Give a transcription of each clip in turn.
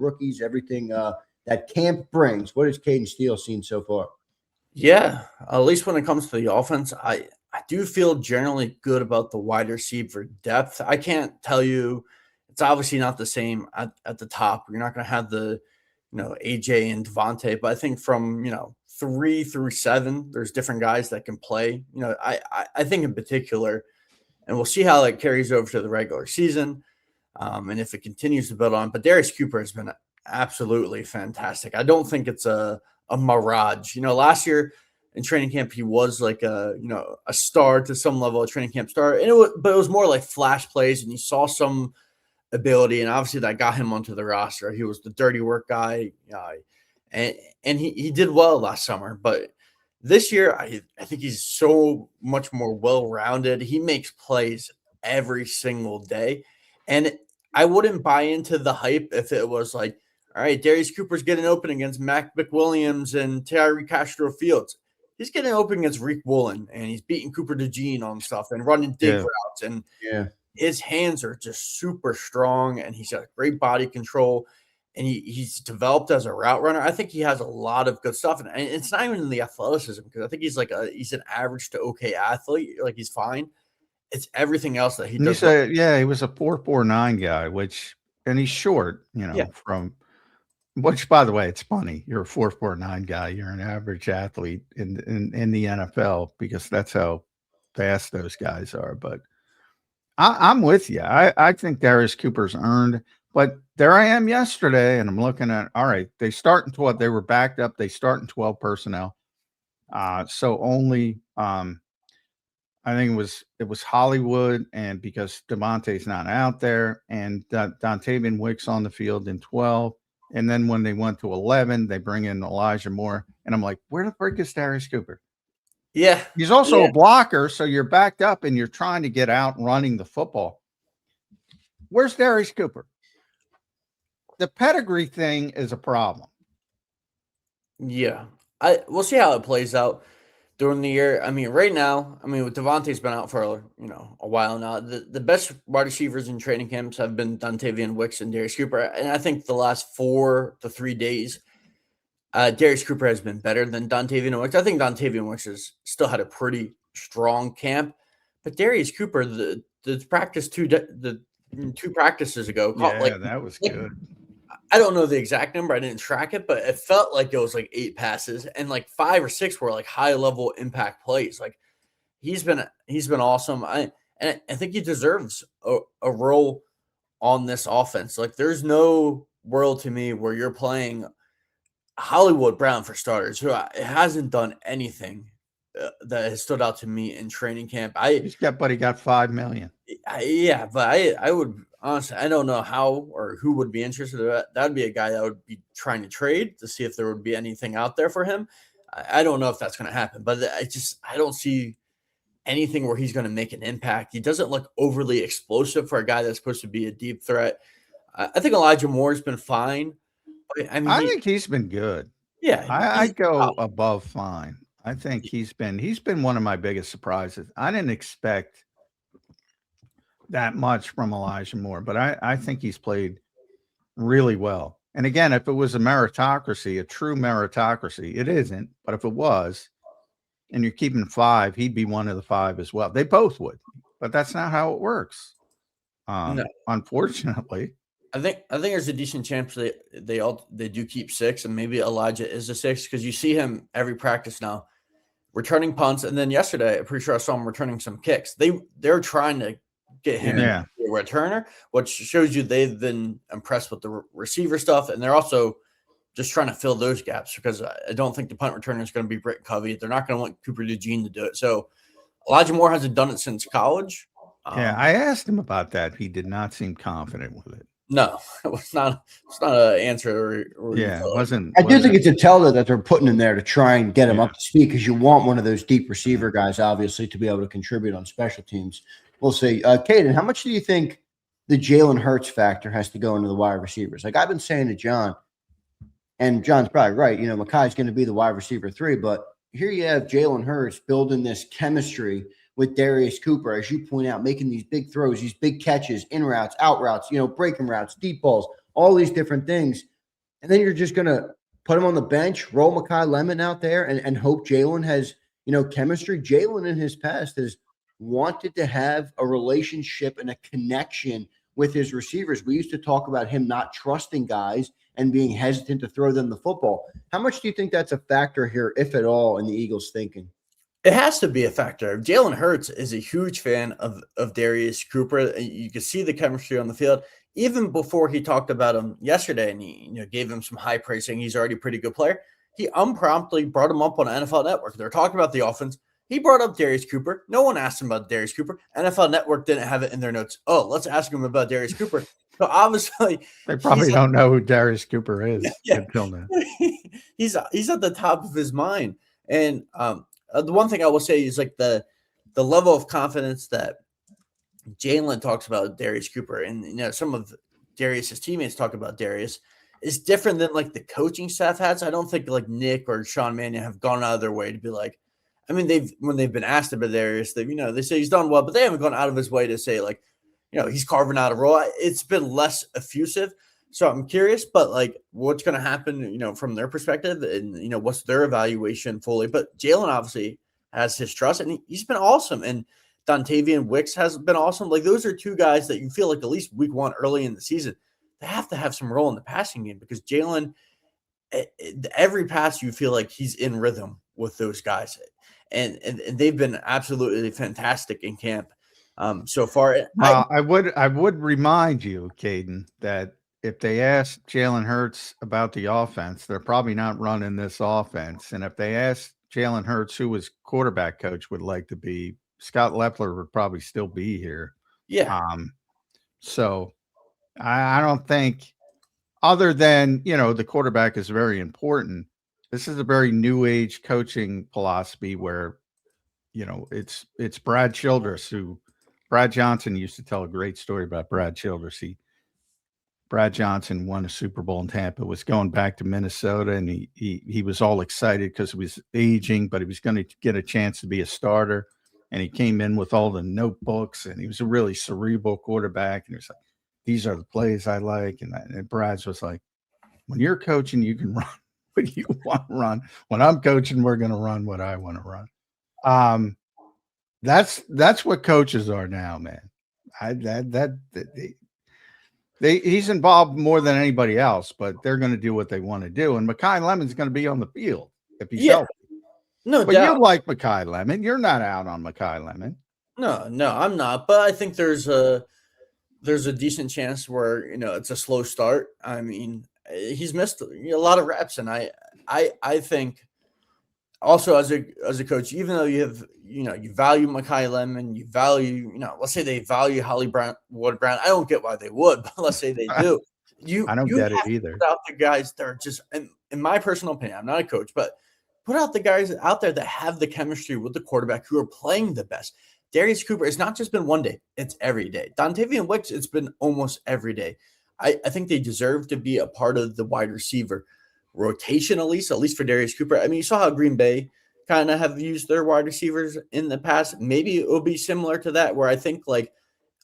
rookies, everything that camp brings. What has Cayden Steele seen so far? Yeah, at least when it comes to the offense, I do feel generally good about the wide receiver depth. I can't tell you it's obviously not the same at the top. You're not going to have the, AJ and Devontae, but I think from, 3 through 7, there's different guys that can play. I think in particular, and we'll see how that carries over to the regular season, and if it continues to build on. But Darius Cooper has been absolutely fantastic. I don't think it's a mirage. Last year in training camp, he was like a star to some level, a training camp star, but it was more like flash plays, and you saw some ability, and obviously that got him onto the roster. He was the dirty work guy, and he did well last summer. But this year, I think he's so much more well-rounded. He makes plays every single day, and I wouldn't buy into the hype if it was like, all right, Darius Cooper's getting open against Mac McWilliams and Tyree Castro Fields. He's getting open against Reek Woolen, and he's beating Cooper DeJean on stuff and running dig routes. And his hands are just super strong, and he's got great body control, and he's developed as a route runner. I think he has a lot of good stuff, and it's not even in the athleticism, because I think he's he's an average to okay athlete. Like, he's fine. It's everything else that he does. He was a 4.49 guy, and he's short, which, by the way, it's funny. You're a 4.49 guy. You're an average athlete in the NFL, because that's how fast those guys are. But I'm with you. I think Darius Cooper's earned. But there I am yesterday, and I'm looking at, all right, they start in 12. They were backed up. They start in 12 personnel. So only I think it was Hollywood, and because Devontae's not out there, and Dontavian Wicks on the field in 12. And then when they went to 11, they bring in Elijah Moore. And I'm like, where the frick is Darius Cooper? Yeah. He's also a blocker, so you're backed up and you're trying to get out running the football. Where's Darius Cooper? The pedigree thing is a problem. Yeah. We'll see how it plays out during the year. I mean, right now, with Devontae's been out for a while now. The best wide receivers in training camps have been Dontavian Wicks and Darius Cooper, and I think the last 4 to 3 days, Darius Cooper has been better than Dontavian Wicks. I think Dontavian Wicks has still had a pretty strong camp, but Darius Cooper, the practice the 2 practices ago, that was good. I don't know the exact number. I didn't track it, but it felt like it was 8 passes, and 5 or 6 were high level impact plays. He's been awesome. I think he deserves a role on this offense. There's no world to me where you're playing Hollywood Brown, for starters, who hasn't done anything that has stood out to me in training camp. He got $5 million. But I would honestly, I don't know how or who would be interested in that. That would be a guy that would be trying to trade to see if there would be anything out there for him. I don't know if that's going to happen, but I don't see anything where he's going to make an impact. He doesn't look overly explosive for a guy that's supposed to be a deep threat. I think Elijah Moore's been fine. I think he's been good. Yeah, I'd go above fine. I think he's been one of my biggest surprises. I didn't expect that much from Elijah Moore, but I think he's played really well. And again, if it was a meritocracy, a true meritocracy, it isn't. But if it was, and you're keeping 5, he'd be one of the 5 as well. They both would, but that's not how it works. No. Unfortunately. I think there's a decent chance they do keep 6, and maybe Elijah is a 6, because you see him every practice now returning punts, and then yesterday I'm pretty sure I saw him returning some kicks. They're trying to get him a returner, which shows you they've been impressed with the receiver stuff, and they're also just trying to fill those gaps, because I don't think the punt returner is going to be Britt Covey. They're not going to want Cooper DeJean to do it. So Elijah Moore hasn't done it since college. I asked him about that. He did not seem confident with it. No, it's not an answer. It wasn't. I do think it's a tell that they're putting in there to try and get him up to speed, because you want one of those deep receiver guys, obviously, to be able to contribute on special teams. We'll see. Cayden, how much do you think the Jalen Hurts factor has to go into the wide receivers? I've been saying to John, and John's probably right, Makai's going to be the wide receiver 3, but here you have Jalen Hurts building this chemistry with Darius Cooper, as you point out, making these big throws, these big catches, in routes, out routes, breaking routes, deep balls, all these different things. and then you're just going to put him on the bench, roll Makai Lemon out there, and hope Jalen has, chemistry. Jalen in his past has wanted to have a relationship and a connection with his receivers. We used to talk about him not trusting guys and being hesitant to throw them the football. How much do you think that's a factor here, if at all, in the Eagles' thinking? It has to be a factor. Jalen Hurts is a huge fan of Darius Cooper. You can see the chemistry on the field. Even before he talked about him yesterday and he gave him some high praise, saying he's already a pretty good player, he unpromptly brought him up on NFL Network. They're talking about the offense. He brought up Darius Cooper. No one asked him about Darius Cooper. NFL Network didn't have it in their notes. Oh, let's ask him about Darius Cooper. So obviously, they probably don't know who Darius Cooper is until now. He's at the top of his mind. And the one thing I will say is like the level of confidence that Jalen talks about Darius Cooper, and some of Darius's teammates talk about Darius, is different than like the coaching staff has. I don't think like Nick or Sean Mannion have gone out of their way to be like, I mean, when they've been asked about Darius, they say he's done well, but they haven't gone out of his way to say like, he's carving out a role. It's been less effusive. So I'm curious, but like what's going to happen, from their perspective and, what's their evaluation fully. But Jalen obviously has his trust and he's been awesome. And Dontavian Wicks has been awesome. Like those are two guys that you feel like at least week one early in the season, they have to have some role in the passing game because Jalen, every pass you feel like he's in rhythm with those guys. And they've been absolutely fantastic in camp so far. I would remind you, Cayden, that if they ask Jalen Hurts about the offense, they're probably not running this offense. And if they ask Jalen Hurts who his quarterback coach would like to be, Scott Leffler would probably still be here. Yeah. So I don't think, other than, the quarterback is very important. This is a very new age coaching philosophy where, it's Brad Childress Brad Johnson used to tell a great story about Brad Childress. Brad Johnson won a Super Bowl in Tampa, was going back to Minnesota, and he was all excited because he was aging, but he was going to get a chance to be a starter. And he came in with all the notebooks, and he was a really cerebral quarterback. And he was like, these are the plays I like. And Brad's was like, when you're coaching, you can run what you want to run. When I'm coaching, we're going to run what I want to run. That's what coaches are now, man. He's involved more than anybody else, but they're going to do what they want to do. And Makai Lemon's going to be on the field if he's healthy. No, but you like Makai Lemon. You're not out on Makai Lemon. No, I'm not. But I think there's a decent chance where it's a slow start. I mean, he's missed a lot of reps, and I think also as a coach, even though you have you value Makai Lemon, you value let's say they value Holly Wood-Brown. I don't get why they would, but let's say they do. I don't get it either. Put out the guys that are just, in my personal opinion, I'm not a coach, but put out the guys out there that have the chemistry with the quarterback who are playing the best. Darius Cooper, it's not just been one day, it's every day. Dontavian Wicks, it's been almost every day. I think they deserve to be a part of the wide receiver rotation, at least for Darius Cooper. I mean, you saw how Green Bay kind of have used their wide receivers in the past. Maybe it will be similar to that, where I think like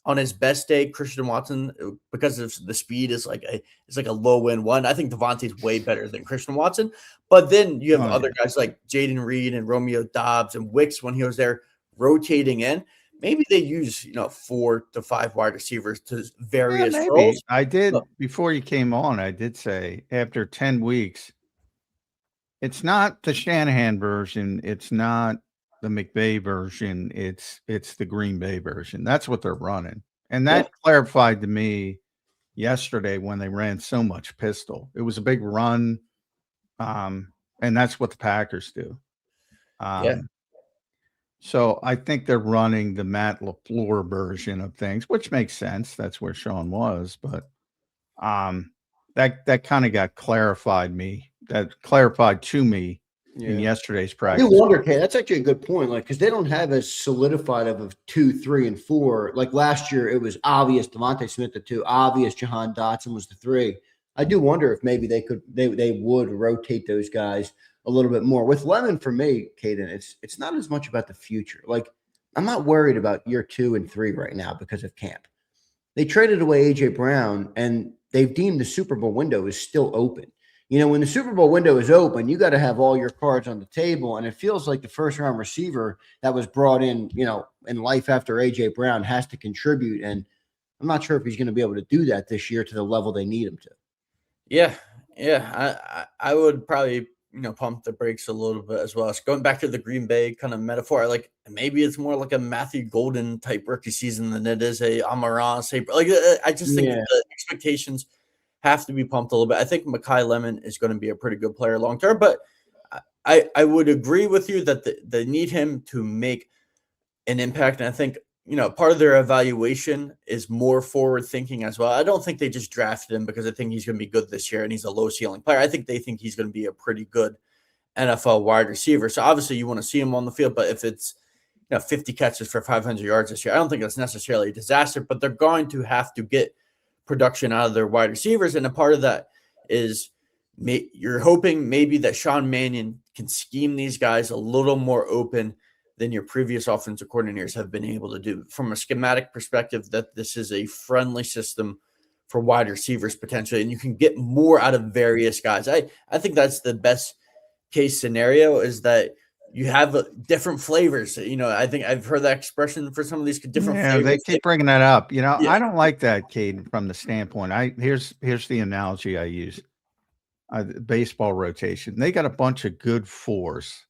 on his best day, Christian Watson, because of the speed, is like a low end one. I think Devontae's way better than Christian Watson. But then you have other guys like Jaden Reed and Romeo Dobbs and Wicks when he was there rotating in. Maybe they use 4 to 5 wide receivers to various roles. I did before you came on. I did say after 10 weeks, it's not the Shanahan version. It's not the McVay version. It's the Green Bay version. That's what they're running, and that clarified to me yesterday when they ran so much pistol. It was a big run, and that's what the Packers do. So I think they're running the Matt LaFleur version of things, which makes sense. That's where Sean was, but that kind of got clarified to me in yesterday's practice. I do wonder, Kay, that's actually a good point. Like, because they don't have as solidified of 2, 3, and 4. Like last year, it was obvious Devontae Smith the 2, obvious Jahan Dotson was the 3. I do wonder if maybe they would rotate those guys a little bit more. With Lemon, for me, Cayden, it's not as much about the future. Like, I'm not worried about year 2 and 3 right now because of camp. They traded away A.J. Brown, and they've deemed the Super Bowl window is still open. when the Super Bowl window is open, you got to have all your cards on the table. And it feels like the first round receiver that was brought in, in life after A.J. Brown has to contribute. And I'm not sure if he's going to be able to do that this year to the level they need him to. Yeah. I would probably, pump the brakes a little bit as well. So going back to the Green Bay kind of metaphor, like maybe it's more like a Matthew Golden type rookie season than it is a Amon-Ra. Like I just think that the expectations have to be pumped a little bit. I think Mekhi Lemon is going to be a pretty good player long term, but I would agree with you that they need him to make an impact. And I think, part of their evaluation is more forward thinking as well. I don't think they just drafted him because I think he's going to be good this year and he's a low ceiling player. I think they think he's going to be a pretty good NFL wide receiver. So obviously you want to see him on the field, but if it's 50 catches for 500 yards this year, I don't think that's necessarily a disaster, but they're going to have to get production out of their wide receivers. And a part of that is you're hoping maybe that Sean Mannion can scheme these guys a little more open than your previous offensive coordinators have been able to do. From a schematic perspective, that this is a friendly system for wide receivers potentially, and you can get more out of various guys. I think that's the best case scenario, is that you have different flavors. I think I've heard that expression for some of these different flavors. They keep bringing that up. I don't like that, Cayden, from the standpoint. Here's the analogy I use. Baseball rotation. They got a bunch of good fours.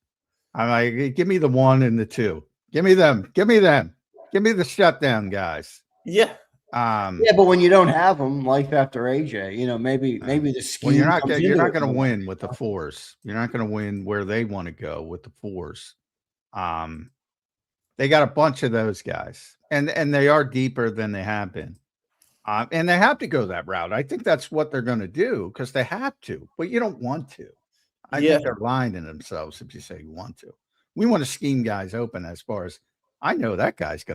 I'm like, give me the 1 and the 2. Give me them. Give me the shutdown guys. Yeah. But when you don't have them, life after AJ, maybe the scheme. Well, you're not going to win with the fours. You're not going to win where they want to go with the fours. They got a bunch of those guys, and they are deeper than they have been. And they have to go that route. I think that's what they're going to do because they have to, but you don't want to. I think they're lying to themselves if you say you want to. We want to scheme guys open as far as I know that guy's going to